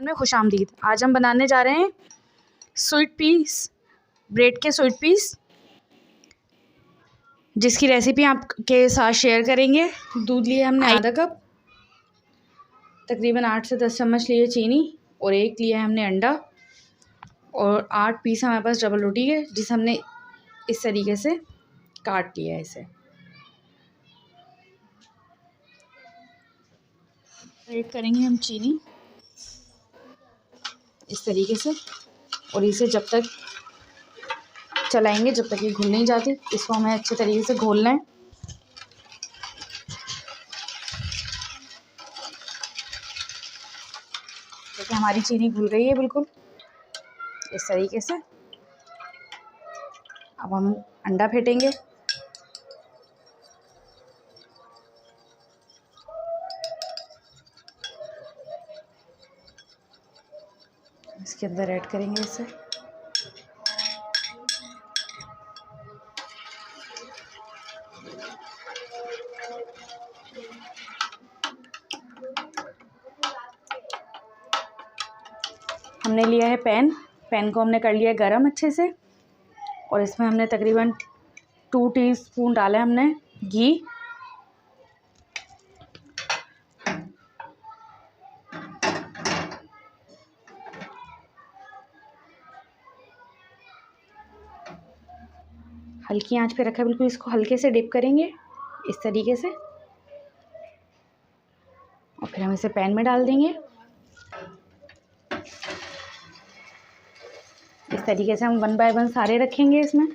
में खुशामदीद। आज हम बनाने जा रहे हैं स्वीट पीस, ब्रेड के स्वीट पीस, जिसकी रेसिपी आपके साथ शेयर करेंगे। दूध लिए हमने आधा कप, तकरीबन 8 से 10 चम्मच लिए चीनी और एक लिया है हमने अंडा और 8 पीस हमारे पास डबल रोटी के, जिसे हमने इस तरीके से काट लिया है। इसे ऐड करेंगे हम चीनी इस तरीके से और इसे जब तक चलाएंगे जब तक ये घुल नहीं जाती। इसको हमें अच्छे तरीके से घोलना है। देखिए हमारी चीनी घुल गई है बिल्कुल इस तरीके से। अब हम अंडा फेंटेंगे। इसके अंदर ऐड करेंगे इसे। हमने लिया है पैन को हमने कर लिया है गरम अच्छे से और इसमें हमने तकरीबन 2 टीस्पून डाला है हमने घी। हल्की आंच पे रखा है बिल्कुल। इसको हल्के से डिप करेंगे इस तरीके से और फिर हम इसे पैन में डाल देंगे। इस तरीके से हम 1 बाय 1 सारे रखेंगे इसमें।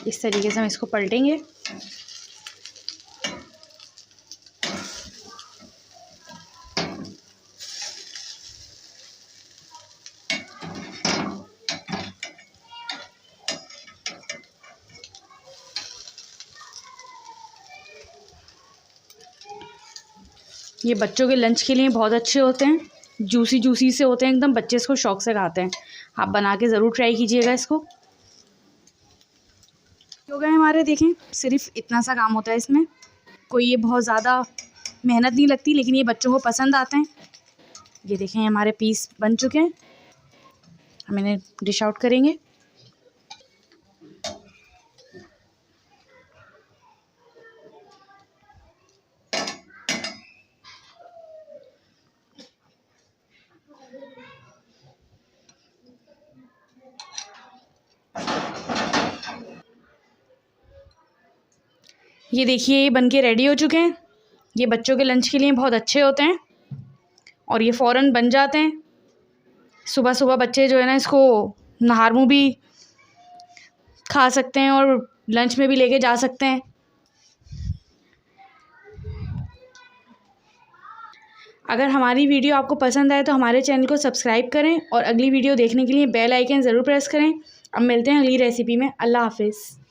इस तरीके से हम इसको पलटेंगे। ये बच्चों के लंच के लिए बहुत अच्छे होते हैं। जूसी से होते हैं एकदम। बच्चे इसको शौक से खाते हैं। आप बना के ज़रूर ट्राई कीजिएगा इसको। हो गए हमारे, देखें सिर्फ इतना सा काम होता है इसमें। कोई ये बहुत ज़्यादा मेहनत नहीं लगती, लेकिन ये बच्चों को पसंद आते हैं। ये देखें हमारे पीस बन चुके हैं। हम इन्हें डिश आउट करेंगे। ये देखिए ये बनके रेडी हो चुके हैं। ये बच्चों के लंच के लिए बहुत अच्छे होते हैं और ये फ़ौरन बन जाते हैं। सुबह सुबह बच्चे जो है ना इसको नहार मुँह भी खा सकते हैं और लंच में भी लेके जा सकते हैं। अगर हमारी वीडियो आपको पसंद आए तो हमारे चैनल को सब्सक्राइब करें और अगली वीडियो देखने के लिए बेल आइकन ज़रूर प्रेस करें। अब मिलते हैं अगली रेसिपी में। अल्लाह हाफ़िज़।